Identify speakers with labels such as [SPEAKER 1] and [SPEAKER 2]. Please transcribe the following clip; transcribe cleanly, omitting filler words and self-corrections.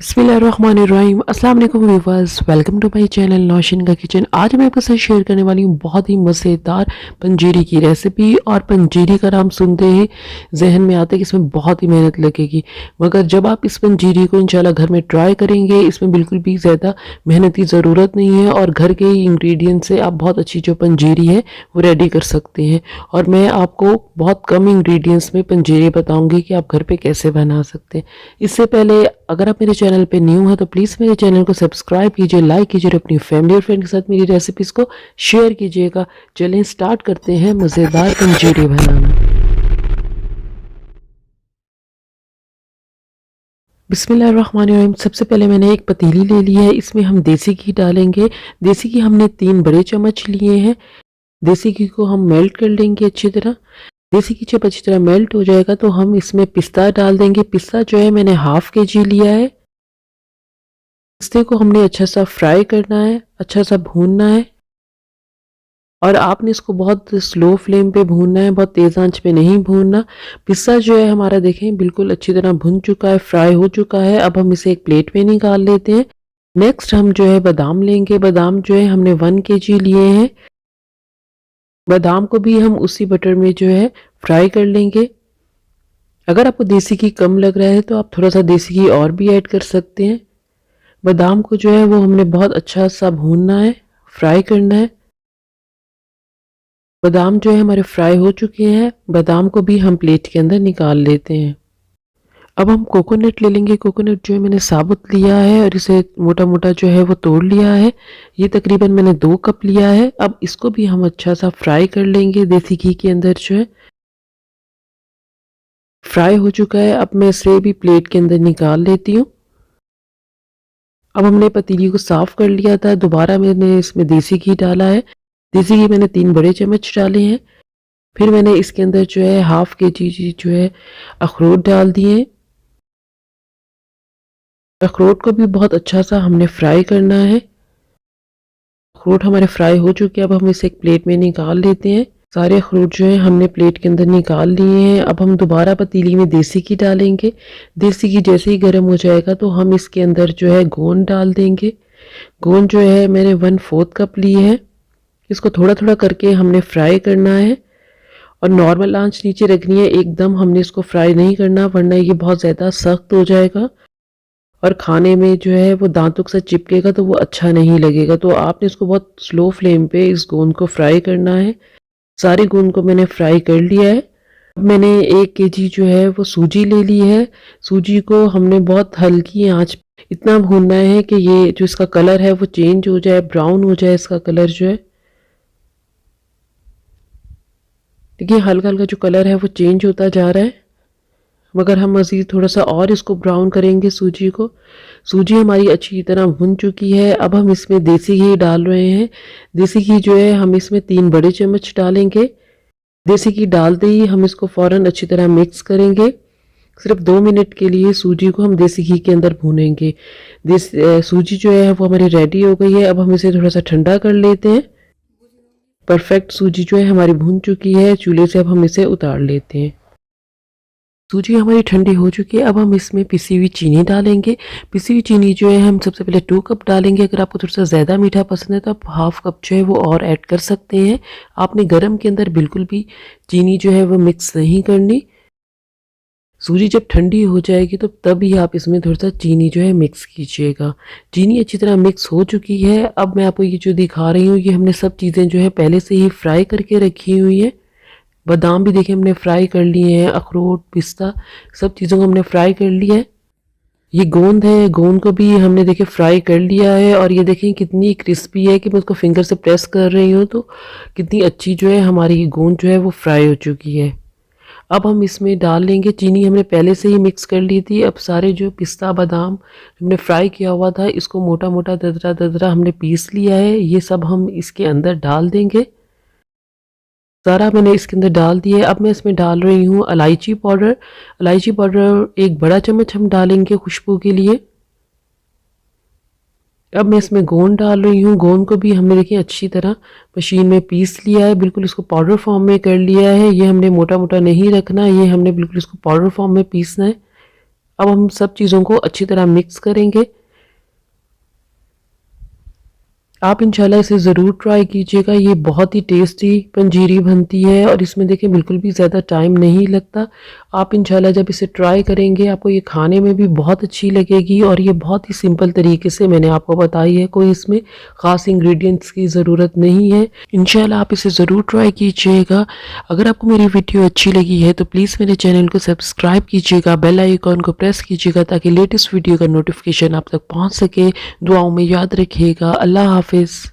[SPEAKER 1] बिस्मिल्लाहिर्रहमानिर्रहीम अस्सलाम वालेकुम viewers, welcome to my channel Nausheen का किचन। आज मैं आपके साथ शेयर करने वाली हूँ बहुत ही मज़ेदार पंजीरी की रेसिपी। और पंजीरी का नाम सुनते ही जहन में आता है कि इसमें बहुत ही मेहनत लगेगी, मगर जब आप इस पंजीरी को इंशाल्लाह घर में ट्राई करेंगे, इसमें बिल्कुल भी ज़्यादा मेहनत की ज़रूरत नहीं है और घर के ही इंग्रेडिएंट से आप बहुत अच्छी जो पंजीरी है वो रेडी कर सकते हैं। और मैं आपको बहुत कम इंग्रेडिएंट्स में पंजीरी बताऊँगी कि आप घर पर कैसे बना सकते हैं। इससे पहले अगर आप मेरे चैनल पे न्यू हैं तो प्लीज़ मेरे चैनल को सब्सक्राइब कीजिए, लाइक कीजिए और अपनी फैमिली और फ्रेंड के साथ मेरी रेसिपीज़ को शेयर कीजिएगा। चलें स्टार्ट करते हैं मज़ेदार पंजीरी बनाना। बिस्मिल्लाहिर्रहमानिर्रहीम। सबसे पहले मैंने एक पतीली ले ली है, इसमें हम देसी घी डालेंगे। देसी घी हमने 3 बड़े चम्मच लिए हैं। देसी घी को हम मेल्ट कर लेंगे अच्छी तरह। देसी घी जब अच्छी तरह मेल्ट हो जाएगा तो हम इसमें पिस्ता डाल देंगे। पिस्ता जो है मैंने हाफ केजी लिया है। पिस्ते को हमने अच्छा सा फ्राई करना है, अच्छा सा भूनना है और आपने इसको बहुत स्लो फ्लेम पे भूनना है, बहुत तेज़ आंच पे नहीं भूनना। पिस्ता जो है हमारा देखें बिल्कुल अच्छी तरह भुन चुका है, फ्राई हो चुका है। अब हम इसे एक प्लेट में निकाल लेते हैं। नेक्स्ट हम जो है बादाम लेंगे। बादाम जो है हमने 1 केजी लिए हैं। बादाम को भी हम उसी बटर में जो है फ्राई कर लेंगे। अगर आपको देसी घी कम लग रहा है तो आप थोड़ा सा देसी घी और भी ऐड कर सकते हैं। बादाम को जो है वो हमने बहुत अच्छा सा भूनना है, फ्राई करना है। बादाम जो है हमारे फ्राई हो चुके हैं। बादाम को भी हम प्लेट के अंदर निकाल लेते हैं। अब हम कोकोनट ले लेंगे। कोकोनट जो है मैंने साबुत लिया है और इसे मोटा मोटा जो है वो तोड़ लिया है। ये तकरीबन मैंने 2 कप लिया है। अब इसको भी हम अच्छा सा फ्राई कर लेंगे देसी घी के अंदर जो है। फ्राई हो चुका है, अब मैं इसे भी प्लेट के अंदर निकाल लेती हूँ। अब हमने पतीली को साफ़ कर लिया था, दोबारा मैंने इसमें देसी घी डाला है। देसी घी मैंने 3 बड़े चम्मच डाले हैं। फिर मैंने इसके अंदर जो है हाफ़ केजी जो है अखरोट डाल दिए। अखरोट को भी बहुत अच्छा सा हमने फ्राई करना है। अखरोट हमारे फ्राई हो चुके हैं, अब हम इसे एक प्लेट में निकाल लेते हैं। सारे अखरोट जो है हमने प्लेट के अंदर निकाल लिए हैं। अब हम दोबारा पतीली में देसी घी डालेंगे। देसी घी जैसे ही गर्म हो जाएगा तो हम इसके अंदर जो है गोंद डाल देंगे। गोंद जो है मैंने 1/4 कप ली है। इसको थोड़ा थोड़ा करके हमने फ्राई करना है और नॉर्मल आंच नीचे रखनी है। एकदम हमने इसको फ्राई नहीं करना, वरना ये बहुत ज़्यादा सख्त हो जाएगा और खाने में जो है वो दांतों के साथ चिपकेगा तो वो अच्छा नहीं लगेगा। तो आपने इसको बहुत स्लो फ्लेम पे इस गोंद को फ्राई करना है। सारी गोंद को मैंने फ्राई कर लिया है। अब मैंने 1 केजी जो है वो सूजी ले ली है। सूजी को हमने बहुत हल्की आंच इतना भूनना है कि ये जो इसका कलर है वो चेंज हो जाए, ब्राउन हो जाए इसका कलर जो है। देखिए हल्का हल्का जो कलर है वो चेंज होता जा रहा है, मगर हम मज़ीद थोड़ा सा और इसको ब्राउन करेंगे सूजी को। सूजी हमारी अच्छी तरह भुन चुकी है। अब हम इसमें देसी घी डाल रहे हैं। देसी घी जो है हम इसमें 3 बड़े चम्मच डालेंगे। देसी घी डालते ही हम इसको फ़ौरन अच्छी तरह मिक्स करेंगे। सिर्फ 2 मिनट के लिए सूजी को हम देसी घी के अंदर भूनेंगे। सूजी जो है वो हमारी रेडी हो गई है। अब हम इसे थोड़ा सा ठंडा कर लेते हैं। परफेक्ट सूजी जो है हमारी भून चुकी है। चूल्हे से अब हम इसे उतार लेते हैं। सूजी हमारी ठंडी हो चुकी है। अब हम इसमें पिसी हुई चीनी डालेंगे। पिसी हुई चीनी जो है हम सबसे पहले 2 कप डालेंगे। अगर आपको थोड़ा सा ज़्यादा मीठा पसंद है तो आप हाफ कप जो है वो और ऐड कर सकते हैं। आपने गरम के अंदर बिल्कुल भी चीनी जो है वो मिक्स नहीं करनी। सूजी जब ठंडी हो जाएगी तो तभी आप इसमें थोड़ा सा चीनी जो है मिक्स कीजिएगा। चीनी अच्छी तरह मिक्स हो चुकी है। अब मैं आपको ये जो दिखा रही हूँ ये हमने सब चीज़ें जो है पहले से ही फ्राई करके रखी हुई हैं। बादाम भी देखिए हमने फ्राई कर लिए हैं, अखरोट, पिस्ता सब चीज़ों को हमने फ्राई कर लिया है। ये गोंद है, गोंद को भी हमने देखिए फ्राई कर लिया है और ये देखें कितनी क्रिस्पी है कि मैं उसको फिंगर से प्रेस कर रही हूँ तो कितनी अच्छी जो है हमारी ये गोंद जो है वो फ्राई हो चुकी है। अब हम इसमें डाल लेंगे, चीनी हमने पहले से ही मिक्स कर ली थी। अब सारे जो पिस्ता बादाम हमने फ्राई किया हुआ था इसको मोटा मोटा दरदरा दरदरा हमने पीस लिया है। ये सब हम इसके अंदर डाल देंगे। सारा मैंने इसके अंदर डाल दिया है। अब मैं इसमें डाल रही हूँ इलायची पाउडर। इलायची पाउडर 1 बड़ा चम्मच हम डालेंगे खुशबू के लिए। अब मैं इसमें गोंद डाल रही हूँ। गोंद को भी हमने देखिए अच्छी तरह मशीन में पीस लिया है, बिल्कुल इसको पाउडर फॉर्म में कर लिया है। ये हमने मोटा मोटा नहीं रखना, ये हमने बिल्कुल इसको पाउडर फॉर्म में पीसना है। अब हम सब चीज़ों को अच्छी तरह मिक्स करेंगे। आप इंशाल्लाह इसे ज़रूर ट्राई कीजिएगा। ये बहुत ही टेस्टी पंजीरी बनती है और इसमें देखिए बिल्कुल भी ज़्यादा टाइम नहीं लगता। आप इंशाल्लाह जब इसे ट्राई करेंगे आपको ये खाने में भी बहुत अच्छी लगेगी और ये बहुत ही सिंपल तरीके से मैंने आपको बताई है, कोई इसमें ख़ास इंग्रेडिएंट्स की ज़रूरत नहीं है। इंशाल्लाह आप इसे ज़रूर ट्राई कीजिएगा। अगर आपको मेरी वीडियो अच्छी लगी है तो प्लीज़ मेरे चैनल को सब्सक्राइब कीजिएगा, बेल आइकॉन को प्रेस कीजिएगा ताकि लेटेस्ट वीडियो का नोटिफिकेशन आप तक पहुँच सके। दुआओं में याद रखिएगा। अल्लाह हाफिज़।